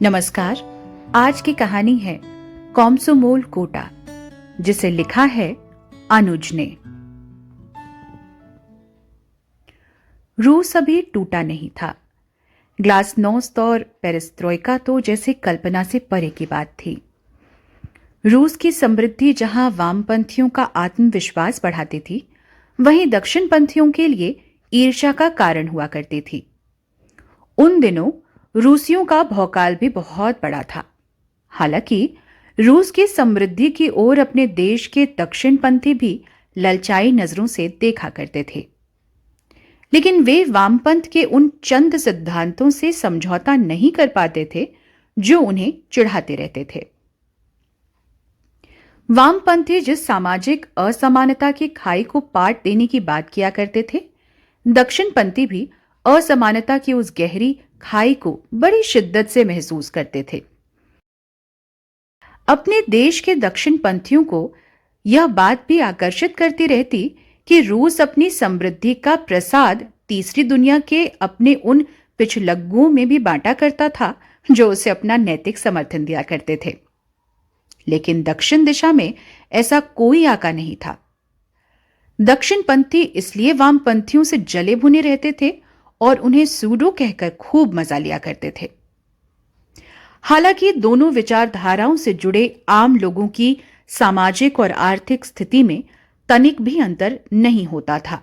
नमस्कार। आज की कहानी है कॉम्सोमोल कोटा, जिसे लिखा है अनुज ने। रूस अभी टूटा नहीं था। ग्लासनोस्त और पेरेस्ट्रोइका तो जैसे कल्पना से परे की बात थी। रूस की समृद्धि जहां वामपंथियों का आत्मविश्वास बढ़ाती थी, वहीं दक्षिणपंथियों के लिए ईर्ष्या का कारण हुआ करती थी। उन दिनों रूसियों का भौकाल भी बहुत बड़ा था। हालांकि रूस की समृद्धि की ओर अपने देश के दक्षिणपंथी भी ललचाई नजरों से देखा करते थे, लेकिन वे वामपंथ के उन चंद सिद्धांतों से समझौता नहीं कर पाते थे जो उन्हें चिढ़ाते रहते थे। वामपंथी जिस सामाजिक असमानता की खाई को पाट देने की बात किया करते थे, दक्षिणपंथी भी असमानता की उस गहरी खाई को बड़ी शिद्दत से महसूस करते थे। अपने देश के दक्षिणपंथियों को यह बात भी आकर्षित करती रहती कि रूस अपनी समृद्धि का प्रसाद तीसरी दुनिया के अपने उन पिछलग्गुओं में भी बांटा करता था जो उसे अपना नैतिक समर्थन दिया करते थे। लेकिन दक्षिण दिशा में ऐसा कोई आका नहीं था। दक्षिणपंथी इसलिए वामपंथियों से जले भुने रहते थे और उन्हें सूडो कहकर खूब मजा लिया करते थे। हालांकि दोनों विचारधाराओं से जुड़े आम लोगों की सामाजिक और आर्थिक स्थिति में तनिक भी अंतर नहीं होता था,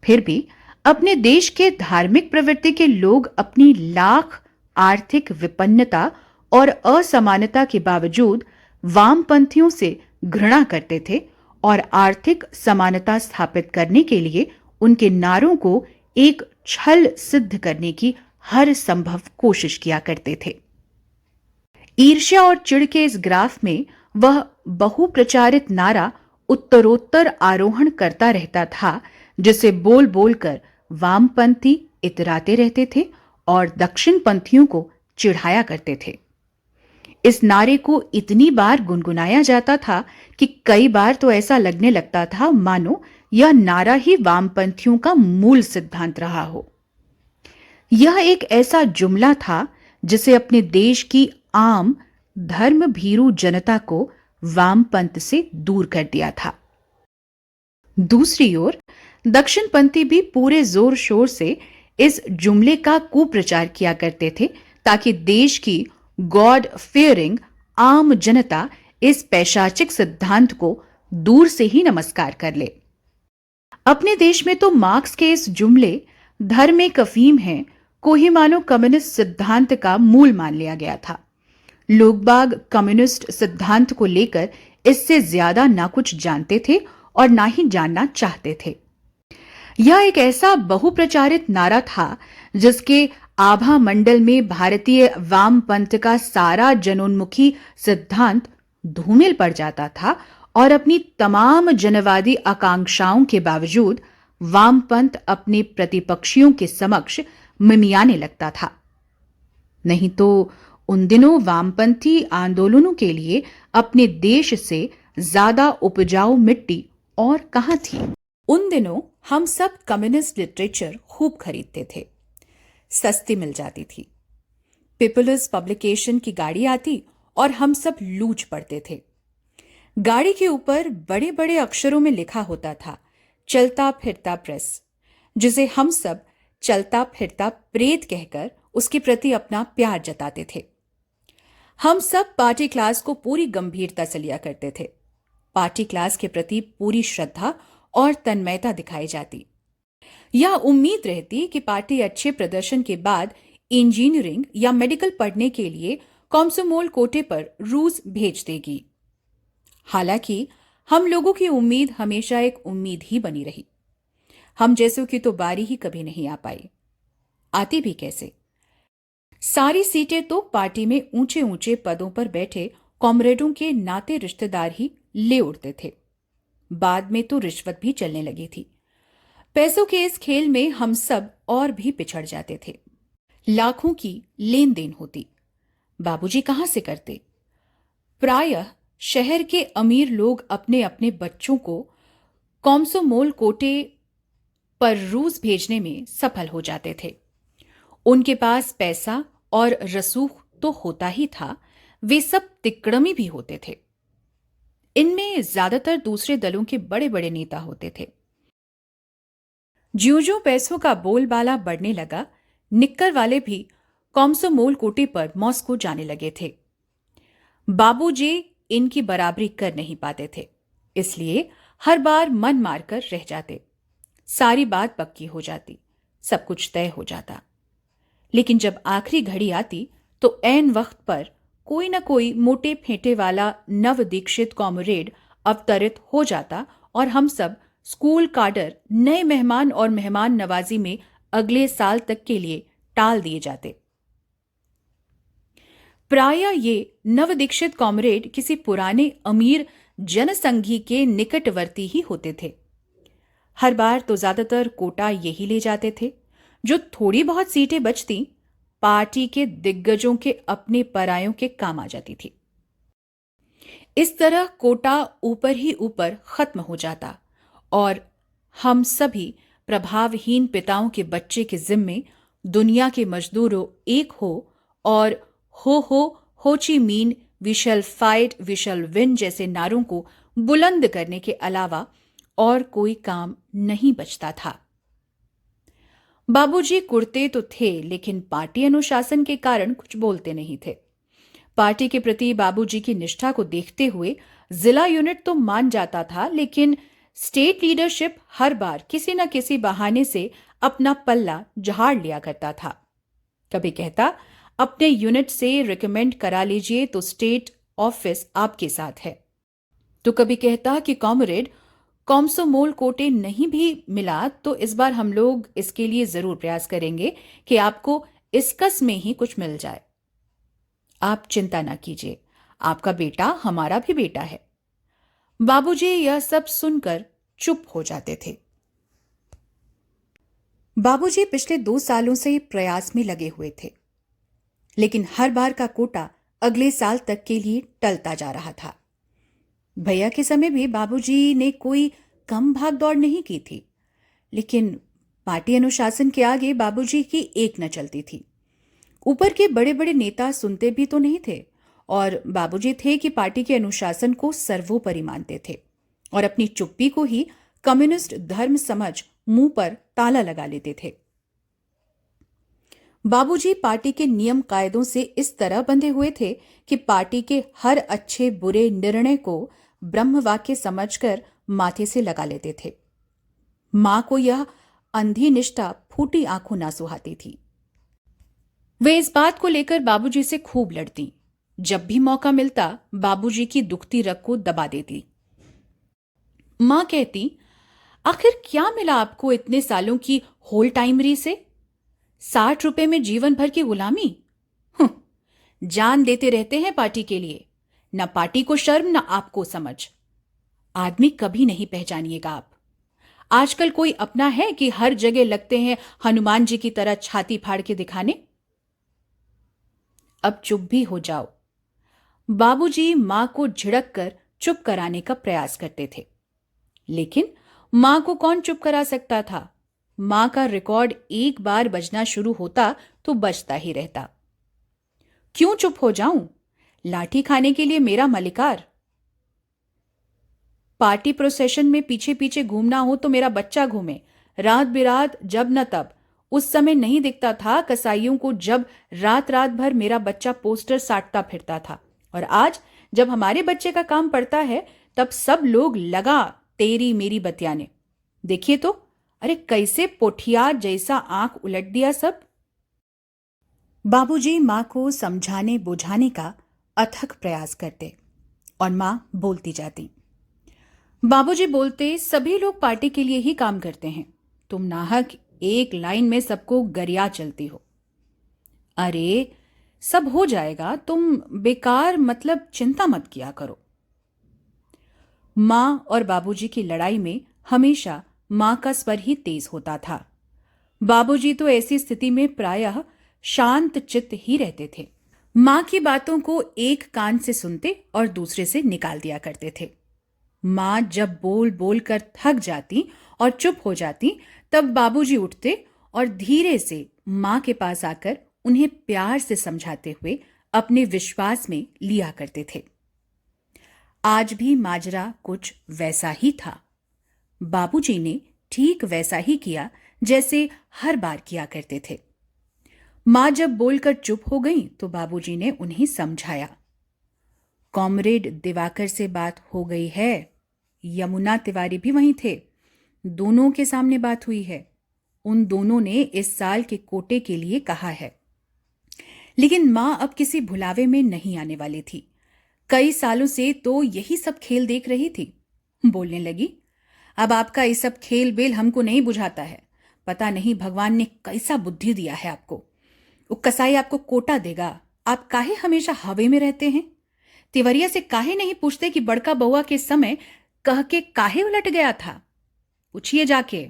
फिर भी अपने देश के धार्मिक प्रवृत्ति के लोग अपनी लाख आर्थिक विपन्नता और असमानता के बावजूद वामपंथियों से घृणा करते थे और आर्थिक समानता स्थापित करने के लिए उनके नारों को एक छल सिद्ध करने की हर संभव कोशिश किया करते थे। ईर्ष्या और चिढ़ के इस ग्राफ में वह बहुप्रचारित नारा उत्तरोत्तर आरोहण करता रहता था, जिसे बोल बोलकर वामपंथी इतराते रहते थे और दक्षिणपंथियों को चिढ़ाया करते थे। इस नारे को इतनी बार गुनगुनाया जाता था कि कई बार तो ऐसा लगने लगता था मानो यह नारा ही वामपंथियों का मूल सिद्धांत रहा हो। यह एक ऐसा जुमला था जिसे अपने देश की आम धर्म भीरू जनता को वामपंथ से दूर कर दिया था। दूसरी ओर दक्षिणपंथी भी पूरे जोर शोर से इस जुमले का कुप्रचार किया करते थे ताकि देश की गॉड फेयरिंग आम जनता इस पैशाचिक सिद्धांत को दूर से ही नमस्कार कर ले। अपने देश में तो मार्क्स के इस जुमले धर्म एक अफीम है को ही मानो कम्युनिस्ट सिद्धांत का मूल मान लिया गया था। लोग बाग कम्युनिस्ट सिद्धांत को लेकर इससे ज्यादा ना कुछ जानते थे और ना ही जानना चाहते थे। यह एक ऐसा बहुप्रचारित नारा था जिसके आभा मंडल में भारतीय वामपंथ का सारा जनोन्मुखी सिद्धांत धूमिल पड़ जाता था और अपनी तमाम जनवादी आकांक्षाओं के बावजूद वामपंथ अपने प्रतिपक्षियों के समक्ष मिमियाने लगता था। नहीं तो उन दिनों वामपंथी आंदोलनों के लिए अपने देश से ज्यादा उपजाऊ मिट्टी और कहां थी। उन दिनों हम सब कम्युनिस्ट लिटरेचर खूब खरीदते थे, सस्ती मिल जाती थी। पीपल्स पब्लिकेशन की गाड़ी आती और हम सब लूच पड़ते थे। गाड़ी के ऊपर बड़े बड़े अक्षरों में लिखा होता था चलता फिरता प्रेस, जिसे हम सब चलता फिरता प्रेत कहकर उसके प्रति अपना प्यार जताते थे। हम सब पार्टी क्लास को पूरी गंभीरता से लिया करते थे। पार्टी क्लास के प्रति पूरी श्रद्धा और तन्मयता दिखाई जाती। यह उम्मीद रहती कि पार्टी अच्छे प्रदर्शन के बाद इंजीनियरिंग या मेडिकल पढ़ने के लिए कॉम्सोमोल कोटे पर रूस भेज देगी। हालांकि हम लोगों की उम्मीद हमेशा एक उम्मीद ही बनी रही। हम जैसों की तो बारी ही कभी नहीं आ पाई। आती भी कैसे? सारी सीटें तो पार्टी में ऊंचे ऊंचे पदों पर बैठे कॉमरेडों के नाते रिश्तेदार ही ले उड़ते थे। बाद में तो रिश्वत भी चलने लगी थी। पैसों के इस खेल में हम सब और भी पिछड़ जाते थे। लाखों की लेन देन होती। बाबूजी कहां से करते? प्रायः शहर के अमीर लोग अपने अपने बच्चों को कॉम्सोमोल कोटे पर रूस भेजने में सफल हो जाते थे। उनके पास पैसा और रसूख तो होता ही था, वे सब तिकड़मी भी होते थे। इनमें ज्यादातर दूसरे दलों के बड़े बड़े नेता होते थे। ज्यों-ज्यों पैसों का बोलबाला बढ़ने लगा, निक्कर वाले भी कॉमसोमोल कोटे पर मॉस्को जाने लगे थे। बाबूजी इनकी बराबरी कर नहीं पाते थे, इसलिए हर बार मन मारकर रह जाते। सारी बात पक्की हो जाती, सब कुछ तय हो जाता। लेकिन जब आखिरी घड़ी आती तो ऐन वक्त पर कोई न कोई मोटे फेंटे वाला नव दीक्षित कॉमरेड अवतरित हो जाता और हम सब स्कूल काडर नए मेहमान और मेहमान नवाजी में अगले साल तक के लिए टाल दिए जाते। प्राय ये नवदीक्षित कॉमरेड किसी पुराने अमीर जनसंघी के निकटवर्ती ही होते थे। हर बार तो ज्यादातर कोटा यही ले जाते थे। जो थोड़ी बहुत सीटें बचती, पार्टी के दिग्गजों के अपने परायों के काम आ जाती थी। इस तरह कोटा ऊपर ही ऊपर खत्म हो जाता और हम सभी प्रभावहीन पिताओं के बच्चे के जिम्मे दुनिया के मजदूरों एक और Ho Chi Minh we shall fight we shall win जैसे नारों को बुलंद करने के अलावा और कोई काम नहीं बचता था। बाबूजी कुड़ते तो थे, लेकिन पार्टी अनुशासन के कारण कुछ बोलते नहीं थे। पार्टी के प्रति बाबूजी की निष्ठा को देखते हुए जिला यूनिट तो मान जाता था, लेकिन स्टेट लीडरशिप हर बार किसी न किसी बहाने से अपना पल्ला झाड़ लिया करता था। कभी कहता अपने यूनिट से रिकमेंड करा लीजिए तो स्टेट ऑफिस आपके साथ है, तो कभी कहता कि कॉमरेड कॉमसोमोल कोटे नहीं भी मिला तो इस बार हम लोग इसके लिए जरूर प्रयास करेंगे कि आपको इसकस में ही कुछ मिल जाए। आप चिंता ना कीजिए, आपका बेटा हमारा भी बेटा है। बाबूजी यह सब सुनकर चुप हो जाते थे। बाबूजी पिछले 2 सालों से प्रयास में लगे हुए थे, लेकिन हर बार का कोटा अगले साल तक के लिए टलता जा रहा था। भैया के समय भी बाबूजी ने कोई कम भाग दौड़ नहीं की थी, लेकिन पार्टी अनुशासन के आगे बाबूजी की एक न चलती थी। ऊपर के बड़े बड़े नेता सुनते भी तो नहीं थे, और बाबूजी थे कि पार्टी के अनुशासन को सर्वोपरि मानते थे और अपनी चुप्पी को ही कम्युनिस्ट धर्म समझ मुंह पर ताला लगा लेते थे। बाबूजी पार्टी के नियम कायदों से इस तरह बंधे हुए थे कि पार्टी के हर अच्छे बुरे निर्णय को ब्रह्मवाक्य समझकर माथे से लगा लेते थे। मां को यह अंधी निष्ठा फूटी आंखों ना सुहाती थी। वे इस बात को लेकर बाबूजी से खूब लड़ती। जब भी मौका मिलता बाबूजी की दुखती रग को दबा देती। मां कहती, आखिर क्या मिला आपको इतने सालों की होल टाइमरी से? 60 रुपए में जीवन भर की गुलामी? जान देते रहते हैं पार्टी के लिए। न पार्टी को शर्म न आपको समझ। आदमी कभी नहीं पहचानिएगा आप। आजकल कोई अपना है कि हर जगह लगते हैं हनुमान जी की तरह छाती फाड़ के दिखाने। अब चुप भी हो जाओ। बाबूजी मां को झिड़क कर चुप कराने का प्रयास करते थे, लेकिन मां को कौन चुप करा सकता था? मां का रिकॉर्ड एक बार बजना शुरू होता तो बजता ही रहता। क्यों चुप हो जाऊं? लाठी खाने के लिए मेरा मलिकार। पार्टी प्रोसेशन में पीछे पीछे घूमना हो तो मेरा बच्चा घूमे, रात बिरात जब न तब। उस समय नहीं दिखता था कसाईयों को जब रात रात भर मेरा बच्चा पोस्टर साटता फिरता था, और आज जब हमारे बच्चे का काम पड़ता है तब सब लोग लगा तेरी मेरी बतियाने। देखिए तो, अरे कैसे पोठिया जैसा आंख उलट दिया सब। बाबूजी मां को समझाने बुझाने का अथक प्रयास करते और मां बोलती जाती। बाबूजी बोलते, सभी लोग पार्टी के लिए ही काम करते हैं, तुम नाहक एक लाइन में सबको गरिया चलती हो। अरे सब हो जाएगा, तुम बेकार मतलब चिंता मत किया करो। मां और बाबूजी की लड़ाई में हमेशा मां का स्वर ही तेज होता था। बाबूजी तो ऐसी स्थिति में प्रायः शांत चित्त ही रहते थे। मां की बातों को एक कान से सुनते और दूसरे से निकाल दिया करते थे। मां जब बोल बोल कर थक जाती और चुप हो जाती, तब बाबूजी उठते और धीरे से मां के पास आकर उन्हें प्यार से समझाते हुए अपने विश्वास में लिया करते थे। आज भी माजरा कुछ वैसा ही था। बाबूजी ने ठीक वैसा ही किया जैसे हर बार किया करते थे। मां जब बोलकर चुप हो गई तो बाबूजी ने उन्हें समझाया, कॉमरेड दिवाकर से बात हो गई है। यमुना तिवारी भी वहीं थे। दोनों के सामने बात हुई है। उन दोनों ने इस साल के कोटे के लिए कहा है। लेकिन मां अब किसी भुलावे में नहीं आने वाली थी। कई सालों से तो यही सब खेल देख रही थी। बोलने लगी, अब आपका ये सब खेल बेल हमको नहीं बुझाता है। पता नहीं भगवान ने कैसा बुद्धि दिया है आपको। वो कसाई आपको कोटा देगा, आप काहे हमेशा हवे में रहते हैं? तिवरिया से काहे नहीं पूछते कि बड़का बउआ के समय कह के काहे उलट गया था? पूछिए जाके।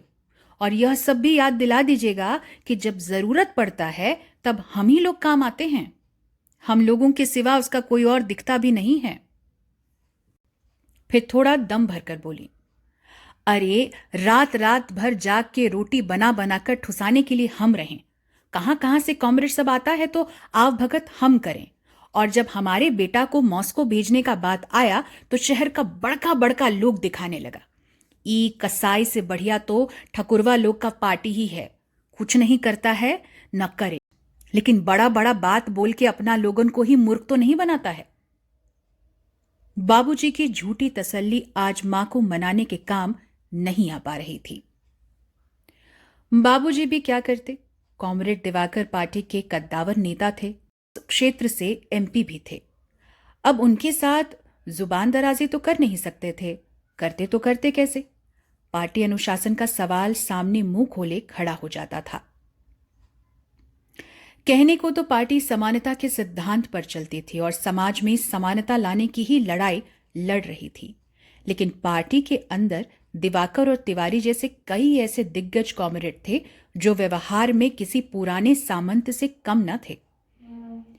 और यह सब भी याद दिला दीजिएगा कि जब जरूरत पड़ता है तब हम ही लोग काम आते हैं। हम लोगों के सिवा उसका कोई और दिखता भी नहीं है। फिर थोड़ा दम भरकर बोली, अरे रात रात भर जाग के रोटी बना बनाकर ठुसाने के लिए हम रहें। कहां कहां से कॉमरेड सब आता है तो आव भगत हम करें। और जब हमारे बेटा को मॉस्को भेजने का बात आया तो शहर का बड़का बड़का लोग दिखाने लगा। ई कसाई से बढ़िया तो ठकुरवा लोग का पार्टी ही है। कुछ नहीं करता है न करे, लेकिन बड़ा बड़ा बात बोल के अपना लोगन को ही मूर्ख तो नहीं बनाता है। बाबूजी की झूठी तसल्ली आज मां को मनाने के काम नहीं आ पा रही थी। बाबूजी भी क्या करते? कॉमरेड दिवाकर पार्टी के कद्दावर नेता थे, क्षेत्र से एमपी भी थे। अब उनके साथ जुबान दराजी तो कर नहीं सकते थे। करते तो करते कैसे? पार्टी अनुशासन का सवाल सामने मुंह खोले खड़ा हो जाता था। कहने को तो पार्टी समानता के सिद्धांत पर चलती थी और समाज में समानता लाने की ही लड़ाई लड़ रही थी। लेकिन पार्टी के अंदर दिवाकर और तिवारी जैसे कई ऐसे दिग्गज कॉमरेड थे जो व्यवहार में किसी पुराने सामंत से कम न थे।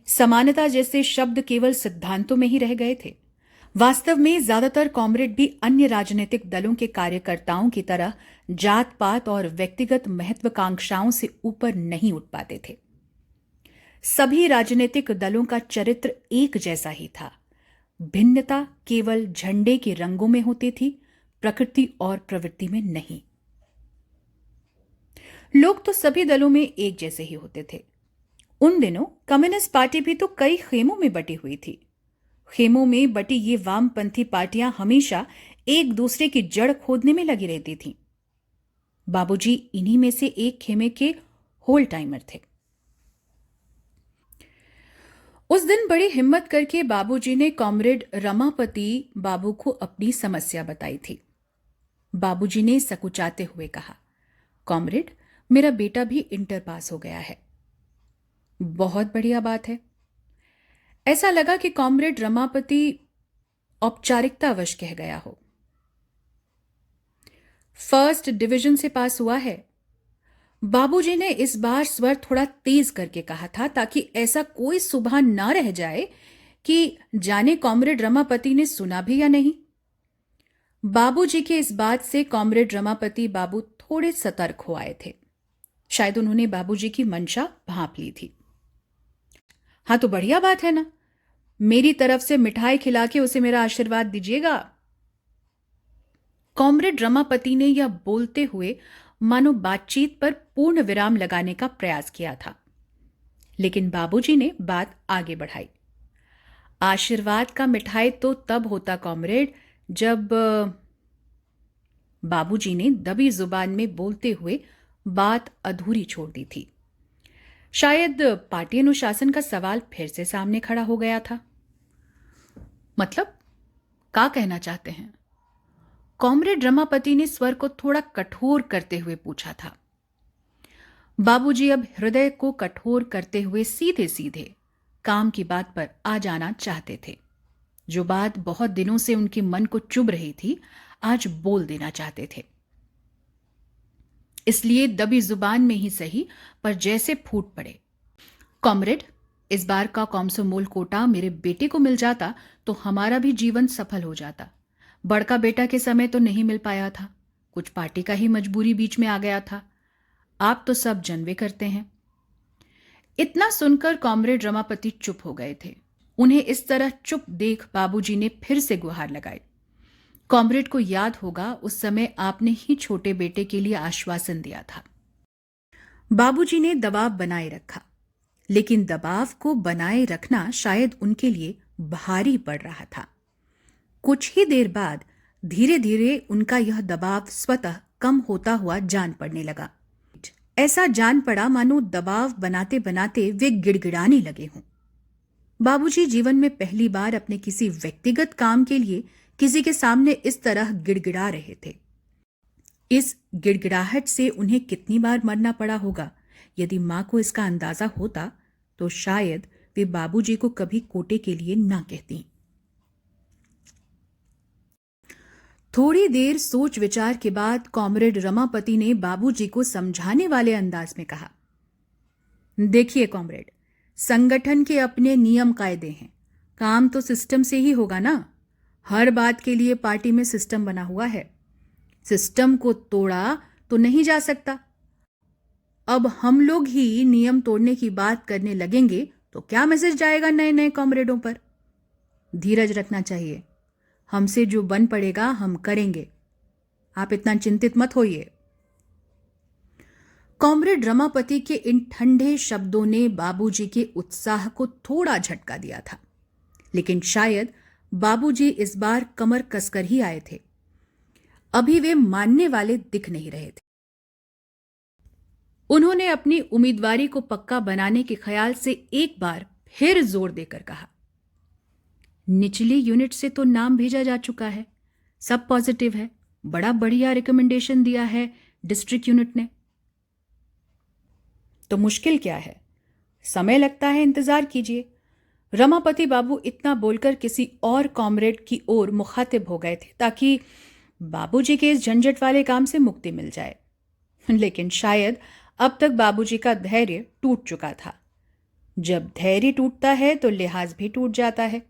समानता जैसे शब्द केवल सिद्धांतों में ही रह गए थे। वास्तव में ज्यादातर कॉमरेड भी अन्य राजनीतिक दलों के कार्यकर्ताओं की तरह जात पात और व्यक्तिगत महत्वाकांक्षाओं से ऊपर नहीं उठ पाते थे। सभी राजनीतिक दलों का चरित्र एक जैसा ही था। भिन्नता केवल झंडे के रंगों में होती थी, प्रकृति और प्रवृत्ति में नहीं। लोग तो सभी दलों में एक जैसे ही होते थे। उन दिनों कम्युनिस्ट पार्टी भी तो कई खेमों में बटी हुई थी। खेमों में बटी ये वामपंथी पार्टियां हमेशा एक दूसरे की जड़ खोदने में लगी रहती थीं। बाबूजी इन्हीं में से एक खेमे के होल टाइमर थे। उस दिन बड़ी हिम्मत करके बाबूजी ने कॉमरेड रमापति बाबू को अपनी समस्या बताई थी। बाबूजी ने सकुचाते हुए कहा, कॉमरेड, मेरा बेटा भी इंटर पास हो गया है। बहुत बढ़िया बात है। ऐसा लगा कि कॉमरेड रमापति औपचारिकतावश कह गया हो। फर्स्ट डिवीजन से पास हुआ है। बाबूजी ने इस बार स्वर थोड़ा तेज करके कहा था ताकि ऐसा कोई सुबह ना रह जाए कि जाने कॉमरेड रमापति ने सुना भी या नहीं। बाबूजी के इस बात से कॉमरेड रमापति बाबू थोड़े सतर्क हो आए थे। शायद उन्होंने बाबूजी की मंशा भांप ली थी। हाँ तो बढ़िया बात है ना, मेरी तरफ से मिठाई खिला के उसे मेरा आशीर्वाद दीजिएगा। कॉमरेड रमापति ने यह बोलते हुए मानो बातचीत पर पूर्ण विराम लगाने का प्रयास किया था, लेकिन बाबूजी ने बात आगे बढ़ाई। आशीर्वाद का मिठाई तो तब होता कॉमरेड जब बाबूजी ने दबी जुबान में बोलते हुए बात अधूरी छोड़ दी थी। शायद पार्टी अनुशासन का सवाल फिर से सामने खड़ा हो गया था। मतलब क्या कहना चाहते हैं? कॉमरेड रमापति ने स्वर को थोड़ा कठोर करते हुए पूछा था। बाबूजी अब हृदय को कठोर करते हुए सीधे सीधे काम की बात पर आ जाना चाहते थे। जो बात बहुत दिनों से उनके मन को चुभ रही थी, आज बोल देना चाहते थे। इसलिए दबी जुबान में ही सही, पर जैसे फूट पड़े, कॉमरेड, इस बार का कॉमसोमोल कोटा मेरे बेटे को मिल जाता तो हमारा भी जीवन सफल हो जाता। बड़का बेटा के समय तो नहीं मिल पाया था, कुछ पार्टी का ही मजबूरी बीच में आ गया था। आप तो सब जनवे करते हैं। इतना सुनकर कॉमरेड रमापति चुप हो गए थे। उन्हें इस तरह चुप देख बाबूजी ने फिर से गुहार लगाई। कॉमरेड को याद होगा, उस समय आपने ही छोटे बेटे के लिए आश्वासन दिया था। बाबूजी ने दबाव बनाए रखा, लेकिन दबाव को बनाए रखना शायद उनके लिए भारी पड़ रहा था। कुछ ही देर बाद धीरे धीरे उनका यह दबाव स्वतः कम होता हुआ जान पड़ने लगा। ऐसा जान पड़ा मानो दबाव बनाते बनाते वे गिड़गिड़ाने लगे हों। बाबूजी जीवन में पहली बार अपने किसी व्यक्तिगत काम के लिए किसी के सामने इस तरह गिड़गिड़ा रहे थे। इस गिड़गिड़ाहट से उन्हें कितनी बार मरना पड़ा होगा। यदि मां को इसका अंदाजा होता तो शायद वे बाबूजी को कभी कोटे के लिए ना कहती। थोड़ी देर सोच विचार के बाद कॉमरेड रमापति ने बाबूजी को समझाने वाले अंदाज में कहा, देखिए कॉमरेड, संगठन के अपने नियम कायदे हैं। काम तो सिस्टम से ही होगा ना। हर बात के लिए पार्टी में सिस्टम बना हुआ है। सिस्टम को तोड़ा तो नहीं जा सकता। अब हम लोग ही नियम तोड़ने की बात करने लगेंगे तो क्या मैसेज जाएगा नए नए कॉमरेडों पर। धीरज रखना चाहिए। हमसे जो बन पड़ेगा हम करेंगे। आप इतना चिंतित मत होइए। कॉमरेड रमापति के इन ठंडे शब्दों ने बाबूजी के उत्साह को थोड़ा झटका दिया था, लेकिन शायद बाबूजी इस बार कमर कसकर ही आए थे। अभी वे मानने वाले दिख नहीं रहे थे। उन्होंने अपनी उम्मीदवारी को पक्का बनाने के ख्याल से एक बार फिर जोर देकर कहा, निचली यूनिट से तो नाम भेजा जा चुका है, सब पॉजिटिव है, बड़ा बढ़िया रिकमेंडेशन दिया है डिस्ट्रिक्ट यूनिट ने। तो मुश्किल क्या है, समय लगता है, इंतजार कीजिए। रमापति बाबू इतना बोलकर किसी और कॉमरेड की ओर मुखातिब हो गए थे ताकि बाबूजी के इस झंझट वाले काम से मुक्ति मिल जाए। लेकिन शायद अब तक बाबूजी का धैर्य टूट चुका था। जब धैर्य टूटता है तो लिहाज भी टूट जाता है।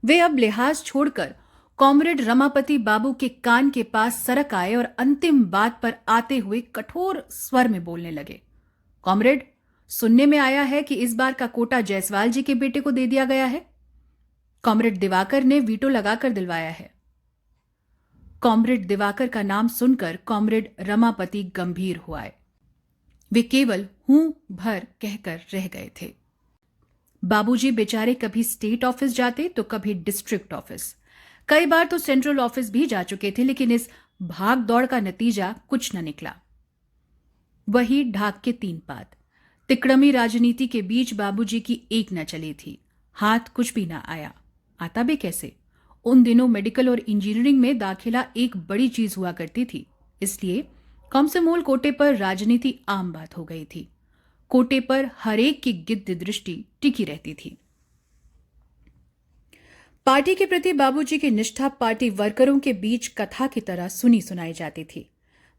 वे अब लिहाज छोड़कर कॉमरेड रमापति बाबू के कान के पास सरक आए और अंतिम बात पर आते हुए कठोर स्वर में बोलने लगे, कॉमरेड, सुनने में आया है कि इस बार का कोटा जायसवाल जी के बेटे को दे दिया गया है। कॉमरेड दिवाकर ने वीटो लगाकर दिलवाया है। कॉमरेड दिवाकर का नाम सुनकर कॉमरेड रमापति गंभीर हुए। वे केवल हूं भर कहकर रह गए थे। बाबूजी बेचारे कभी स्टेट ऑफिस जाते तो कभी डिस्ट्रिक्ट ऑफिस, कई बार तो सेंट्रल ऑफिस भी जा चुके थे, लेकिन इस भाग दौड़ का नतीजा कुछ न निकला। वही ढाक के तीन पात। तिकड़मी राजनीति के बीच बाबूजी की एक न चली थी। हाथ कुछ भी ना आया। आता भी कैसे? उन दिनों मेडिकल और इंजीनियरिंग में दाखिला एक बड़ी चीज हुआ करती थी, इसलिए कॉमसोमोल कोटे पर राजनीति आम बात हो गई थी। कोटे पर हरेक की गिद्ध दृष्टि टिकी रहती थी। पार्टी के प्रति बाबूजी की निष्ठा पार्टी वर्करों के बीच कथा की तरह सुनी सुनाई जाती थी।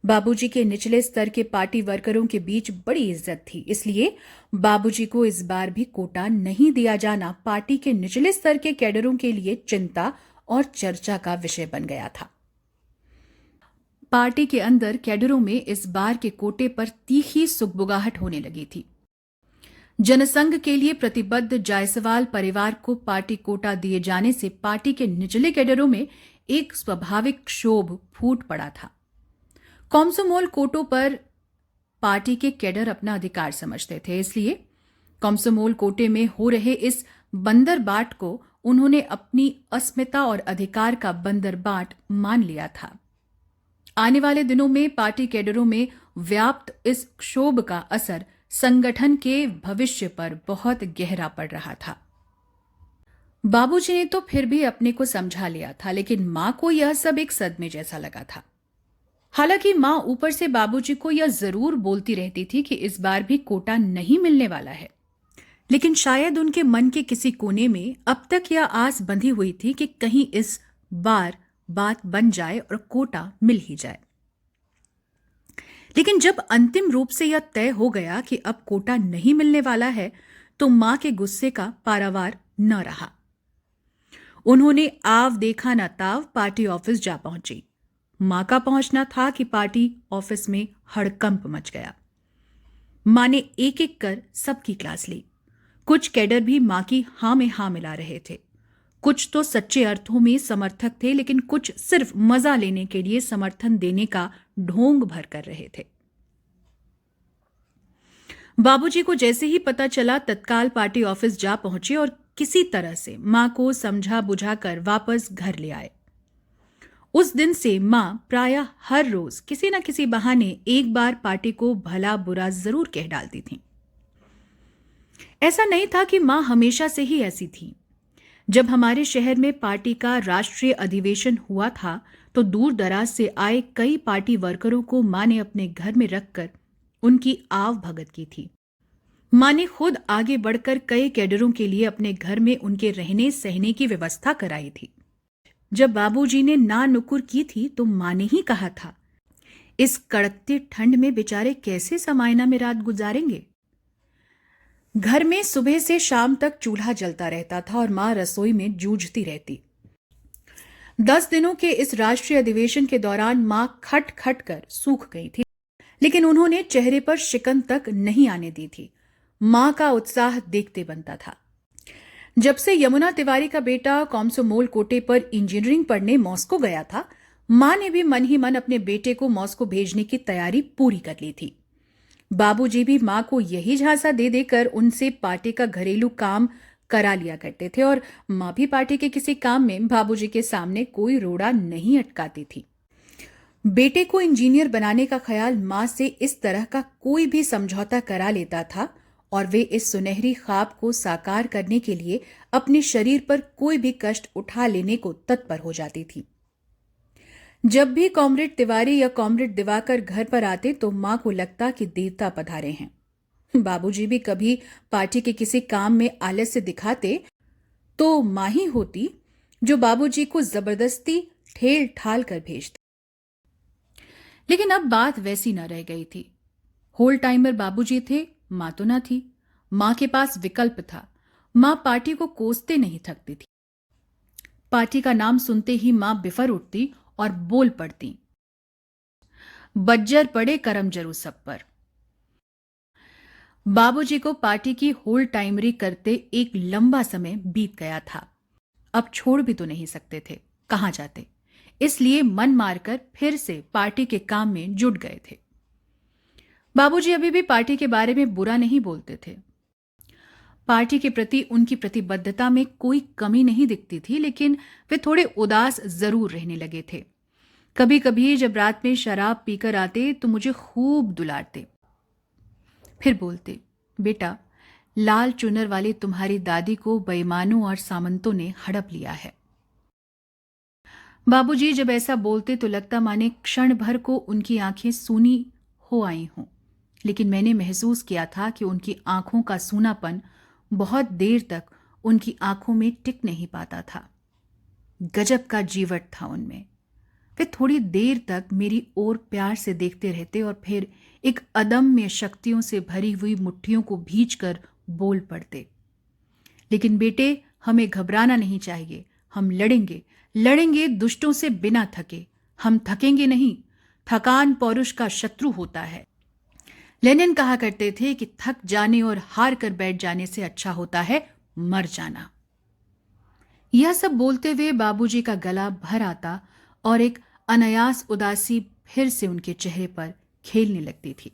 बाबूजी के निचले स्तर के पार्टी वर्करों के बीच बड़ी इज्जत थी, इसलिए बाबूजी को इस बार भी कोटा नहीं दिया जाना पार्टी के निचले स्तर के कैडरों के लिए चिंता और चर्चा का विषय बन गया था। पार्टी के अंदर कैडरों में इस बार के कोटे पर तीखी सुगबुगाहट होने लगी थी। जनसंघ के लिए प्रतिबद्ध जायसवाल परिवार को पार्टी कोटा दिए जाने से पार्टी के निचले कैडरों में एक स्वाभाविक क्षोभ फूट पड़ा था। कॉमसोमोल कोटों पर पार्टी के कैडर अपना अधिकार समझते थे, इसलिए कॉमसोमोल कोटे में हो रहे इस बंदरबाट को उन्होंने अपनी अस्मिता और अधिकार का बंदरबाट मान लिया था। आने वाले दिनों में पार्टी कैडरों में व्याप्त इस क्षोभ का असर संगठन के भविष्य पर बहुत गहरा पड़ रहा था। बाबूजी ने तो फिर भी अपने को समझा लिया था, लेकिन मां को यह सब एक सदमे जैसा लगा था। हालांकि मां ऊपर से बाबूजी को यह जरूर बोलती रहती थी कि इस बार भी कोटा नहीं मिलने वाला है, लेकिन शायद उनके मन के किसी कोने में अब तक यह आस बंधी हुई थी कि कहीं इस बार बात बन जाए और कोटा मिल ही जाए। लेकिन जब अंतिम रूप से यह तय हो गया कि अब कोटा नहीं मिलने वाला है, तो मां के गुस्से का पारावार न रहा। उन्होंने आव देखा न ताव पार्टी ऑफिस जा पहुंची। मां का पहुंचना था कि पार्टी ऑफिस में हड़कंप मच गया। माँ ने एक एक कर सबकी क्लास ली। कुछ कैडर भी माँ की हाँ में हाँ मिला रहे थे। कुछ तो सच्चे अर्थों में समर्थक थे, लेकिन कुछ सिर्फ मजा लेने के लिए समर्थन देने का ढोंग भर कर रहे थे। बाबूजी को जैसे ही पता चला, तत्काल पार्टी ऑफिस जा पहुंचे और किसी तरह से मां को समझा बुझाकर वापस घर ले आए। उस दिन से मां प्रायः हर रोज किसी न किसी बहाने एक बार पार्टी को भला बुरा जरूर कह डालती थीं। ऐसा नहीं था कि मां हमेशा से ही ऐसी थी। जब हमारे शहर में पार्टी का राष्ट्रीय अधिवेशन हुआ था, तो दूर दराज से आए कई पार्टी वर्करों को मां ने अपने घर में रखकर उनकी आव भगत की थी। मां ने खुद आगे बढ़कर कई कैडरों के लिए अपने घर में उनके रहने सहने की व्यवस्था कराई थी। जब बाबूजी ने ना नुकुर की थी, तो मां ने ही कहा था, इस कड़कती ठंड में बेचारे कैसे समायना में रात गुजारेंगे। घर में सुबह से शाम तक चूल्हा जलता रहता था और मां रसोई में जूझती रहती। 10 दिनों के इस राष्ट्रीय अधिवेशन के दौरान मां खट खट कर सूख गई थी, लेकिन उन्होंने चेहरे पर शिकन तक नहीं आने दी थी। मां का उत्साह देखते बनता था। जब से यमुना तिवारी का बेटा कॉमसोमोल कोटे पर इंजीनियरिंग पढ़ने मॉस्को गया था, मां ने भी मन ही मन अपने बेटे को मॉस्को भेजने की तैयारी पूरी कर ली थी। बाबूजी भी मां को यही झांसा दे देकर उनसे पार्टी का घरेलू काम करा लिया करते थे और मां भी पार्टी के किसी काम में बाबूजी के सामने कोई रोड़ा नहीं अटकाती थी। बेटे को इंजीनियर बनाने का ख्याल मां से इस तरह का कोई भी समझौता करा लेता था और वे इस सुनहरी ख्वाब को साकार करने के लिए अपने शरीर पर कोई भी कष्ट उठा लेने को तत्पर हो जाती थी। जब भी कॉमरेड तिवारी या कॉमरेड दिवाकर घर पर आते, तो मां को लगता कि देवता पधारे हैं। बाबूजी भी कभी पार्टी के किसी काम में आलस्य दिखाते, तो मां ही होती जो बाबूजी को जबरदस्ती ठेल ठाल कर भेजती। लेकिन अब बात वैसी न रह गई थी। होल टाइमर बाबूजी थे, मां तो ना थी। मां के पास विकल्प था। मां पार्टी को कोसते नहीं थकती थी। पार्टी का नाम सुनते ही मां बिफर उठती और बोल पड़ती, बज्जर पड़े करम जरू सब पर। बाबूजी को पार्टी की होल टाइमरी करते एक लंबा समय बीत गया था। अब छोड़ भी तो नहीं सकते थे, कहां जाते। इसलिए मन मारकर फिर से पार्टी के काम में जुट गए थे। बाबूजी अभी भी पार्टी के बारे में बुरा नहीं बोलते थे। पार्टी के प्रति उनकी प्रतिबद्धता में कोई कमी नहीं दिखती थी, लेकिन वे थोड़े उदास जरूर रहने लगे थे। कभी कभी जब रात में शराब पीकर आते, तो मुझे खूब दुलारते। फिर बोलते, बेटा, लाल चुनर वाली तुम्हारी दादी को बेईमानों और सामंतों ने हड़प लिया है। बाबूजी जब ऐसा बोलते, तो लगता माने क्षण भर को उनकी आंखें सूनी हो आई हों, लेकिन मैंने महसूस किया था कि उनकी आंखों का सूनापन बहुत देर तक उनकी आंखों में टिक नहीं पाता था। गजब का जीवट था उनमें। वे थोड़ी देर तक मेरी ओर प्यार से देखते रहते और फिर एक अदम्य शक्तियों से भरी हुई मुट्ठियों को भींचकर बोल पड़ते, लेकिन बेटे, हमें घबराना नहीं चाहिए। हम लड़ेंगे, लड़ेंगे दुष्टों से बिना थके। हम थकेंगे नहीं। थकान पौरुष का शत्रु होता है। लेनिन कहा करते थे कि थक जाने और हार कर बैठ जाने से अच्छा होता है मर जाना। यह सब बोलते हुए बाबूजी का गला भर आता और एक अनायास उदासी फिर से उनके चेहरे पर खेलने लगती थी।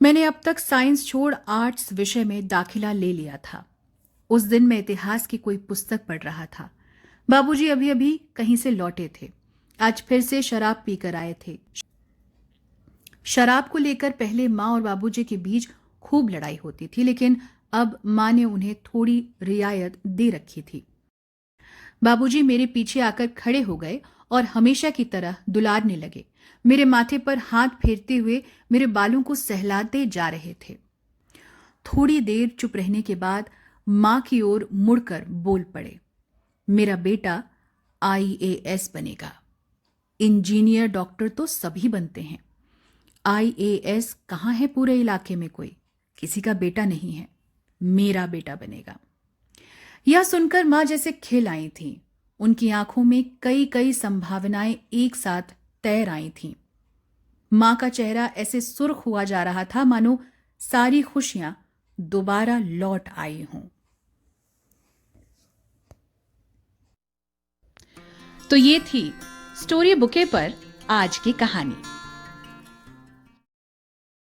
मैंने अब तक साइंस छोड़ आर्ट्स विषय में दाखिला ले लिया था। उस दिन मैं इतिहास की कोई पुस्तक पढ़ रहा था। बाबूजी अभी अभी कहीं से लौटे थे। आज फिर से शराब पीकर आए थे। शराब को लेकर पहले मां और बाबूजी के बीच खूब लड़ाई होती थी, लेकिन अब मां ने उन्हें थोड़ी रियायत दे रखी थी। बाबूजी मेरे पीछे आकर खड़े हो गए और हमेशा की तरह दुलारने लगे। मेरे माथे पर हाथ फेरते हुए मेरे बालों को सहलाते जा रहे थे। थोड़ी देर चुप रहने के बाद मां की ओर मुड़कर बोल पड़े, मेरा बेटा IAS बनेगा। इंजीनियर डॉक्टर तो सभी बनते हैं, IAS कहाँ है पूरे इलाके में? कोई किसी का बेटा नहीं है। मेरा बेटा बनेगा। यह सुनकर मां जैसे खिल आई थी। उनकी आंखों में कई कई संभावनाएं एक साथ तैर आई थीं। मां का चेहरा ऐसे सुर्ख हुआ जा रहा था मानो सारी खुशियां दोबारा लौट आई हों। तो ये थी स्टोरी बुके पर आज की कहानी।